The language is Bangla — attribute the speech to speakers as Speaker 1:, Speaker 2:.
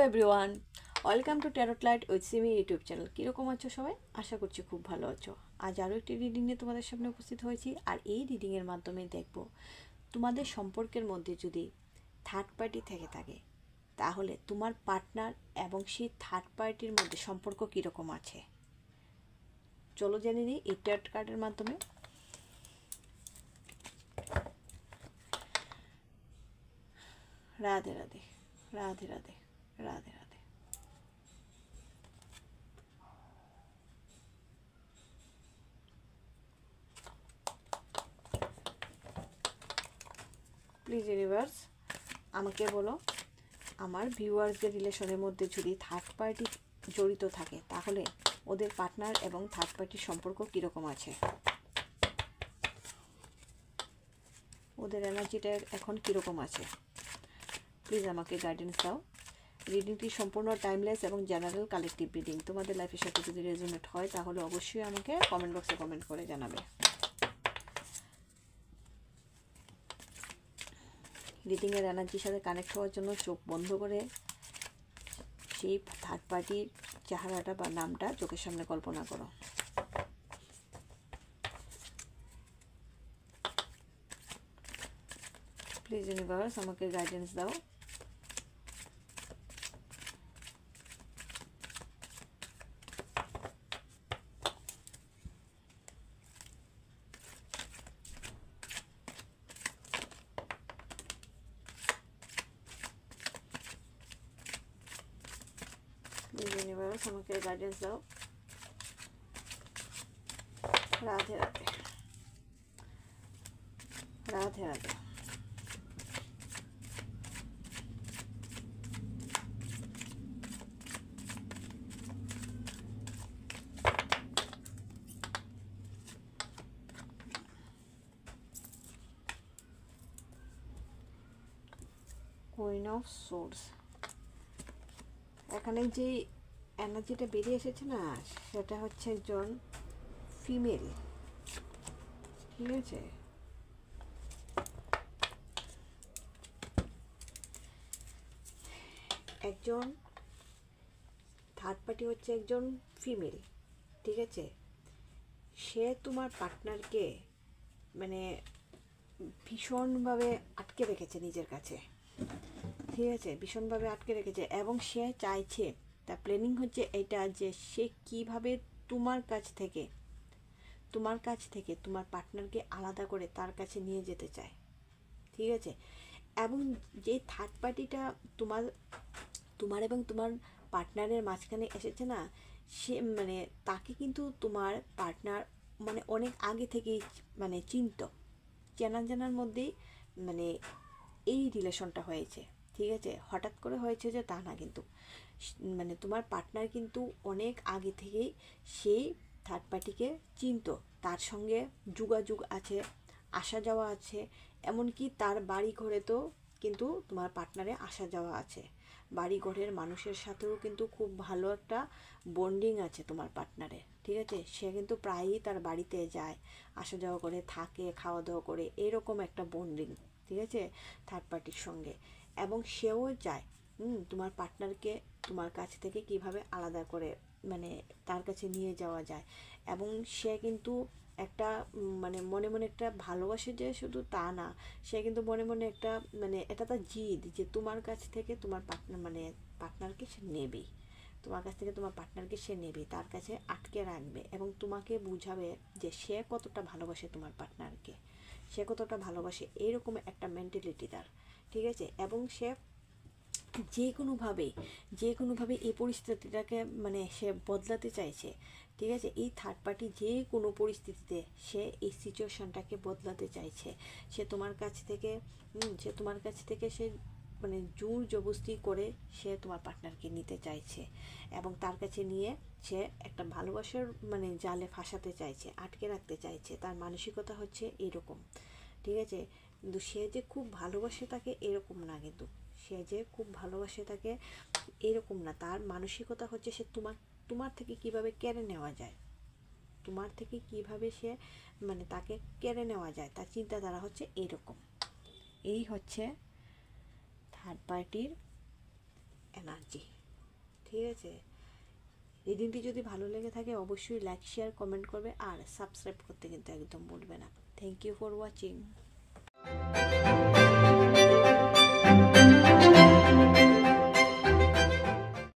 Speaker 1: Everyone, welcome to tarot light with Simi YouTube channel. কীরকম আছো সবাই? আশা করছি খুব ভালো আছো। আজ আরও একটি রিডিং নিয়ে তোমাদের সামনে উপস্থিত হয়েছি, আর এই রিডিংয়ের মাধ্যমে দেখব তোমাদের সম্পর্কের মধ্যে যদি থার্ড পার্টি থেকে থাকে তাহলে তোমার পার্টনার এবং সেই থার্ড পার্টির মধ্যে সম্পর্ক কীরকম আছে। চলো জেনে নিই এই ট্যারট কার্ডের মাধ্যমে। রাধে রাধে, রাধে রাধে, রাধে রাধে। প্লিজ ইউনিভার্স আমাকে বলো, আমার ভিউয়ার্সদের রিলেশনের মধ্যে যদি থার্ড পার্টি জড়িত থাকে তাহলে ওদের পার্টনার এবং থার্ড পার্টির সম্পর্ক কীরকম আছে, ওদের এনার্জিটা এখন কীরকম আছে। প্লিজ আমাকে গাইডেন্স দাও। রিডিংটি সম্পূর্ণ টাইমলেস এবং জেনারেল কালেকটিভ রিডিং। তোমাদের লাইফের সাথে যদি রেজোনেট হয় তাহলে অবশ্যই আমাকে কমেন্ট বক্সে কমেন্ট করে জানাবে। রিডিংয়ের এনার্জির সাথে কানেক্ট হওয়ার জন্য চোখ বন্ধ করে সেই থার্ড পার্টির চেহারাটা বা নামটা চোখের সামনে কল্পনা করো। প্লিজ ইউনিভার্স আমাকে গাইডেন্স দাও। ইউনিভার্স আমাকে গাইডেন্স দাও। Radhe Radhe, Radhe Radhe. Queen of swords. এখানে যে এনার্জিটা বেরিয়ে এসেছে না, সেটা হচ্ছে একজন ফিমেল, ঠিক আছে। একজন থার্ড পার্টি হচ্ছে একজন ফিমেল, ঠিক আছে। সে তোমার পার্টনারকে মানে ভীষণভাবে আটকে রেখেছে নিজের কাছে, ঠিক আছে, ভীষণভাবে আটকে রেখেছে। এবং সে চাইছে, তার প্ল্যানিং হচ্ছে এটা যে সে কিভাবে তোমার কাছ থেকে তোমার পার্টনারকে আলাদা করে তার কাছে নিয়ে যেতে চায়, ঠিক আছে। এবং যে থার্ড পার্টিটা তোমার তোমার এবং তোমার পার্টনারের মাঝখানে এসেছে না, সে মানে তাকে কিন্তু তোমার পার্টনার মানে অনেক আগে থেকেই মানে জানার মধ্যেই মানে এই রিলেশনটা হয়েছে, ঠিক আছে। হঠাৎ করে হয়েছে যে তা না, কিন্তু মানে তোমার পার্টনার কিন্তু অনেক আগে থেকেই সেই থার্ড পার্টিকে চিনতো, তার সঙ্গে যোগাযোগ আছে, আসা যাওয়া আছে, এমনকি তার বাড়ি ঘরে তো কিন্তু তোমার পার্টনারে আসা যাওয়া আছে। বাড়ি ঘরের মানুষের সাথেও কিন্তু খুব ভালো একটা বন্ডিং আছে তোমার পার্টনারের, ঠিক আছে। সে কিন্তু প্রায়ই তার বাড়িতে যায়, আসা যাওয়া করে, থাকে, খাওয়া দাওয়া করে, এরকম একটা বন্ডিং, ঠিক আছে, থার্ড পার্টির সঙ্গে। এবং সেও চায় তোমার পার্টনারকে তোমার কাছ থেকে কিভাবে আলাদা করে মানে তার কাছে নিয়ে যাওয়া যায়। এবং সে কিন্তু একটা মানে মনে মনে একটা ভালোবাসে, যে শুধু তা না, সে কিন্তু মনে মনে একটা মানে এটা তার জিদ যে তোমার কাছ থেকে তোমার পার্টনার মানে পার্টনারকে সে নেবেই, তোমার কাছ থেকে তোমার পার্টনারকে সে নেবে, তার কাছে আটকে রাখবে এবং তোমাকে বুঝাবে যে সে কতটা ভালোবাসে তোমার পার্টনারকে, সে কতটা ভালোবাসে, এইরকম একটা মেন্টালিটি তার, ঠিক আছে। এবং সে যে কোনোভাবে এই পরিস্থিতিটাকে মানে সে বদলাতে চাইছে, ঠিক আছে। এই থার্ড পার্টি যে কোনো পরিস্থিতিতে সে এই সিচুয়েশনটাকে বদলাতে চাইছে। সে তোমার কাছ থেকে সে মানে জোর জবরদস্তি করে সে তোমার পার্টনারকে নিতে চাইছে এবং তার কাছে নিয়ে সে একটা ভালোবাসার মানে জালে ফাঁসাতে চাইছে, আটকে রাখতে চাইছে। তার মানসিকতা হচ্ছে এরকম, ঠিক আছে। কিন্তু সে যে খুব ভালোবাসে তাকে এরকম না, কিন্তু সে যে খুব ভালোবাসে তাকে এরকম না। তার মানসিকতা হচ্ছে সে তোমার থেকে কিভাবে কেড়ে নেওয়া যায়, তোমার থেকে কিভাবে সে মানে তাকে কেড়ে নেওয়া যায়, তার চিন্তাধারা হচ্ছে এরকম। এই হচ্ছে থার্ড পার্টির এনার্জি। ঠিক আছে, রিডিংটি যদি ভালো লেগে থাকে অবশ্যই লাইক শেয়ার কমেন্ট করবে আর সাবস্ক্রাইব করতে কিন্তু একদম ভুলবে না। Thank you for watching.